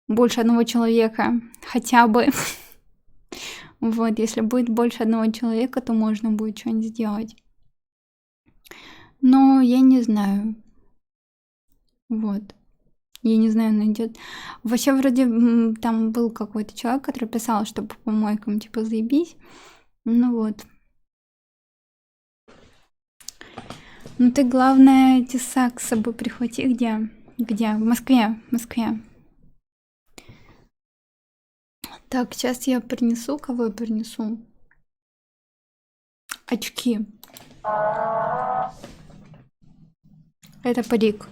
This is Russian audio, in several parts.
больше одного человека хотя бы. Вот, если будет больше одного человека, то можно будет что-нибудь сделать. Но я не знаю. Вот. Я не знаю, найдет. Вообще, вроде там был какой-то человек, который писал, что по помойкам, типа, заебись. Ну вот. Ну ты, главное, тесак с собой прихвати. Где? Где? В Москве. В Москве. Так, сейчас я принесу. Кого я принесу? Очки. Это парик.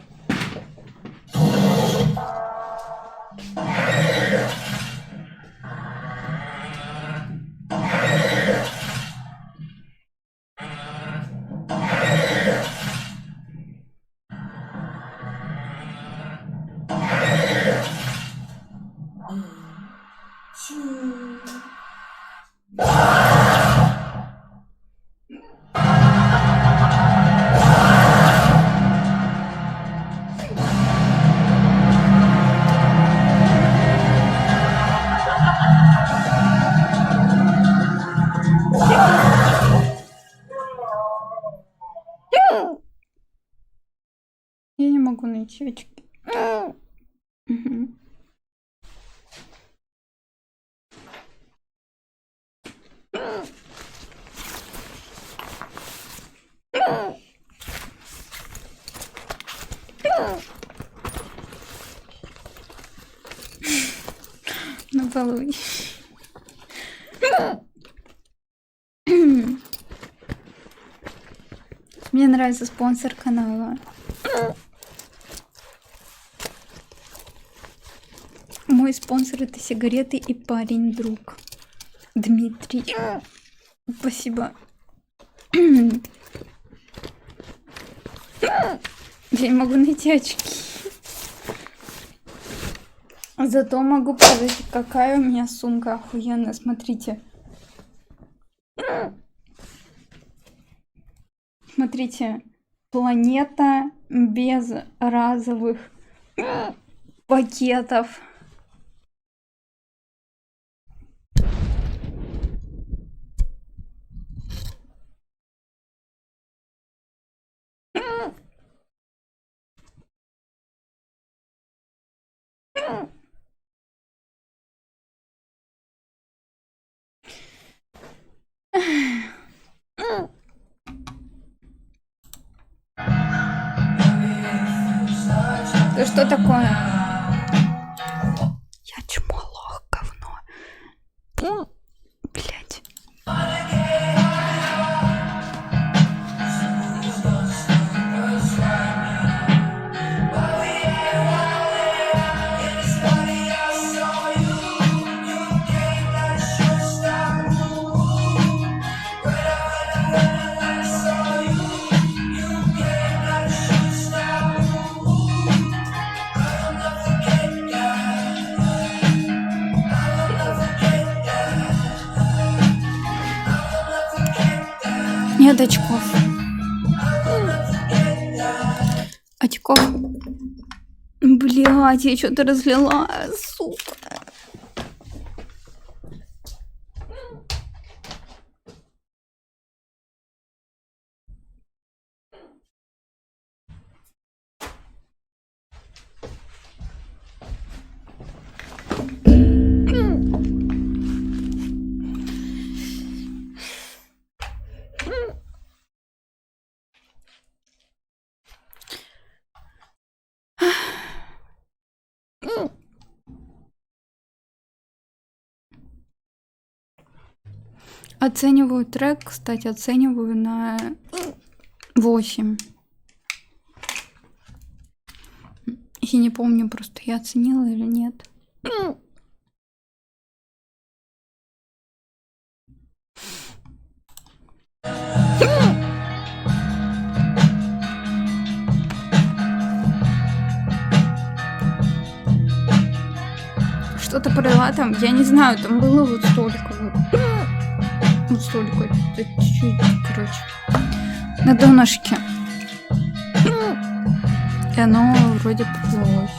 Я не могу найти очки. Угу. Ну, балуй. Мне нравится спонсор канала. Мой спонсор — это сигареты и парень-друг Дмитрий. Спасибо. Я не могу найти очки. Зато могу показать, какая у меня сумка охуенная. Смотрите. Смотрите. Планета без разовых пакетов. Да что такое? Я чмолох, говно. Блять. Нет очков. Очков. Блядь, я что-то разлила, сука. Оцениваю трек, кстати, оцениваю на 8. Я не помню, просто я оценила или нет. Что-то пролила там, я не знаю, там было вот столько вот. Вот столько, чуть-чуть, короче, на донышке. И оно вроде поплылось.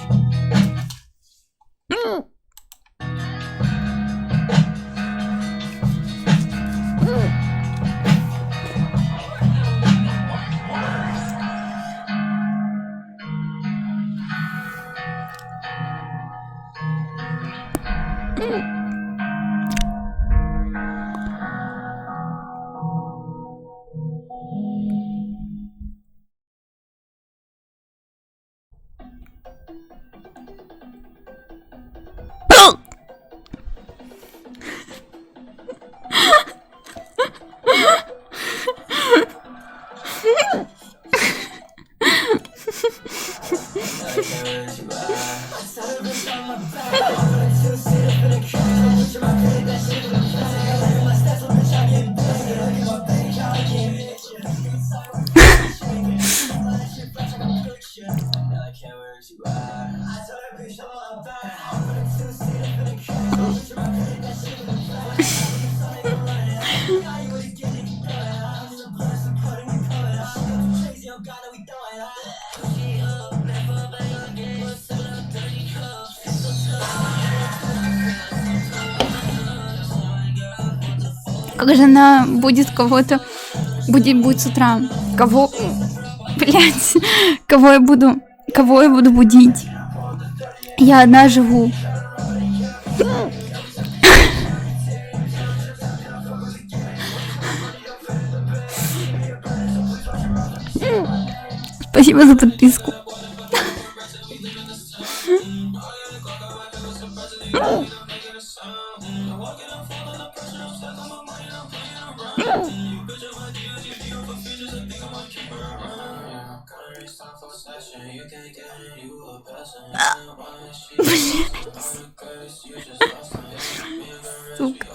Как же она будет кого-то будить будет с утра? Кого? Блять, кого я буду будить? Я одна живу. Спасибо за подписку. Сука.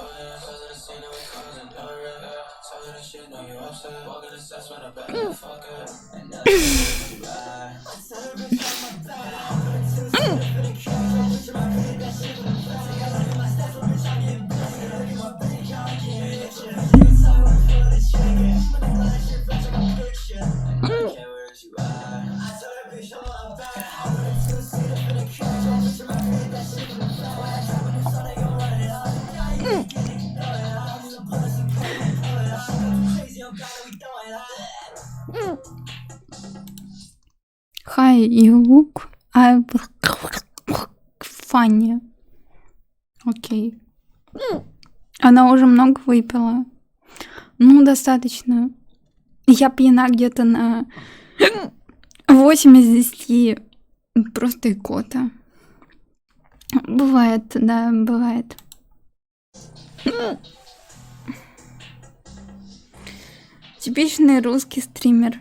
Hi, you look funny. Окей. Она уже много выпила. Ну, достаточно. Я пьяна где-то на 8 из 10. Просто икота. Бывает, да, бывает. Типичный русский стример.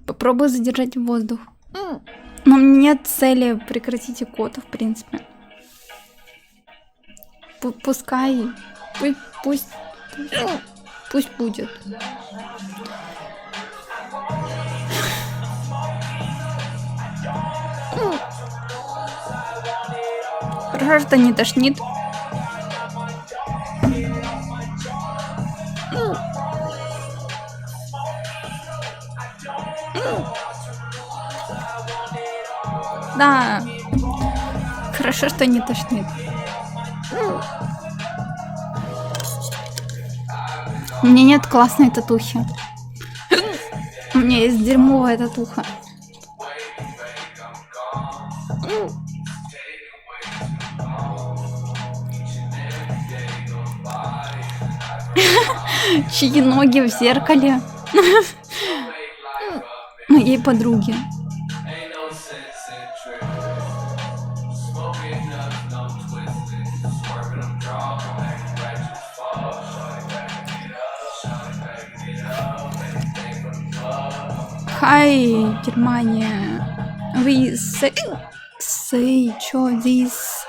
Попробую задержать воздух. Но у меня нет цели прекратить икоту, в принципе. Пускай. Пусть будет. Хорошо, что не тошнит. Да. Хорошо, что не тошнит. У меня нет классной татухи. У меня есть дерьмовая татуха. Чьи ноги в зеркале моей подруги. Hi, Германия. Вы чё здесь?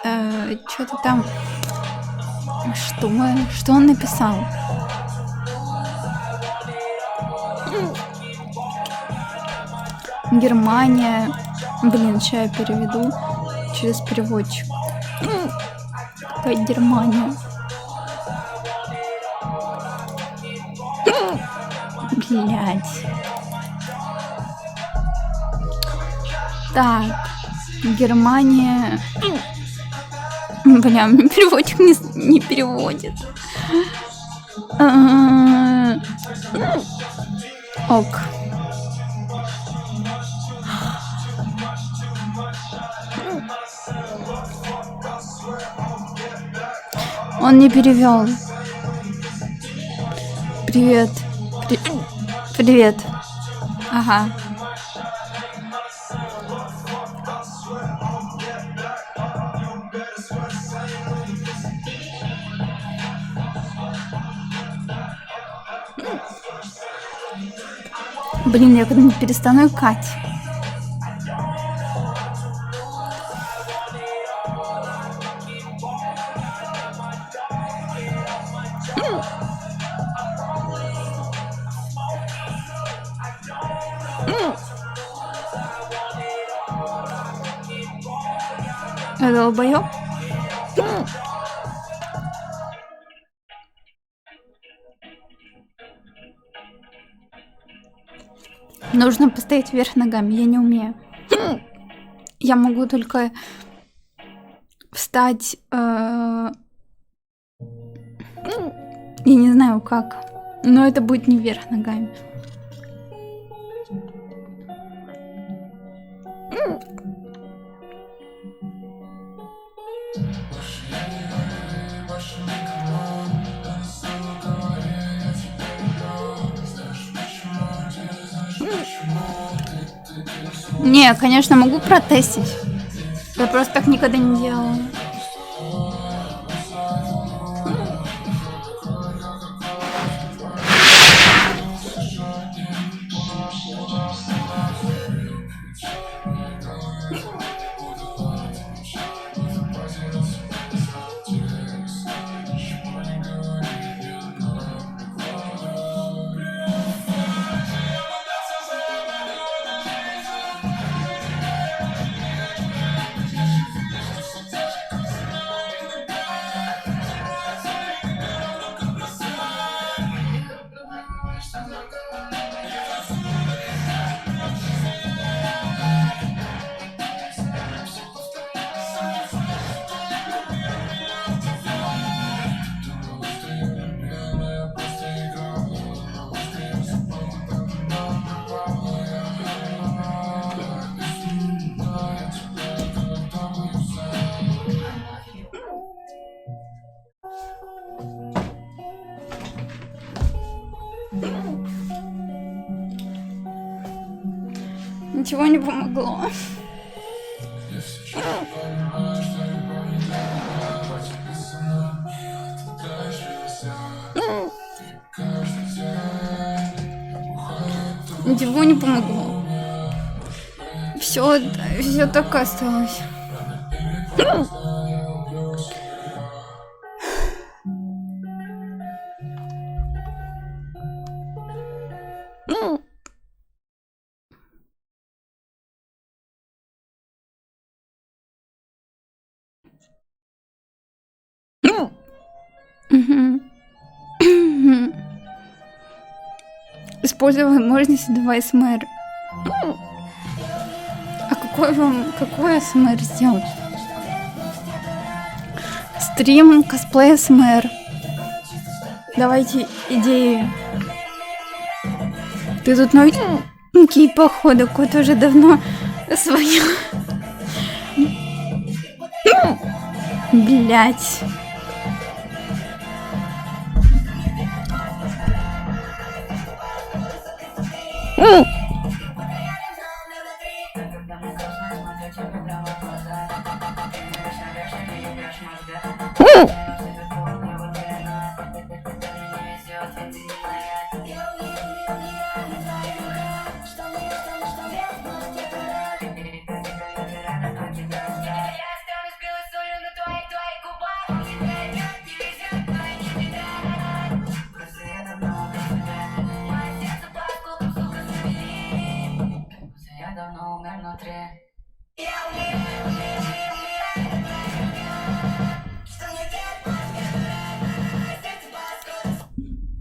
Что-то там. Что он написал? Германия. Блин, сейчас я переведу через переводчик. Какая Германия? Блять. Так, Германия. Бля, мне переводчик не переводит. Ок. Он не перевел. Привет. Привет. Ага. Блин, я когда-нибудь перестану икать. Я долбоёб. Нужно постоять вверх ногами, я не умею. Я могу только встать. Я не знаю как. Но это будет не вверх ногами. Не, конечно, могу протестить. Я просто так никогда не делала. Ничего не помогло. Ничего не помогло. Все так осталось. Используя возможность девайс мэр. А какой СМР сделать? Стрим косплей СМР. Давайте идеи. Ты тут новенький, походу, кот уже давно свою. Блять.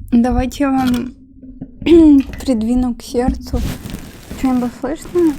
Давайте я вам придвину к сердцу. Что-нибудь слышно?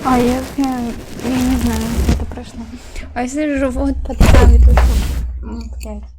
А я не знаю, как это прошло. А если живот подставить, то что? Ну, блядь.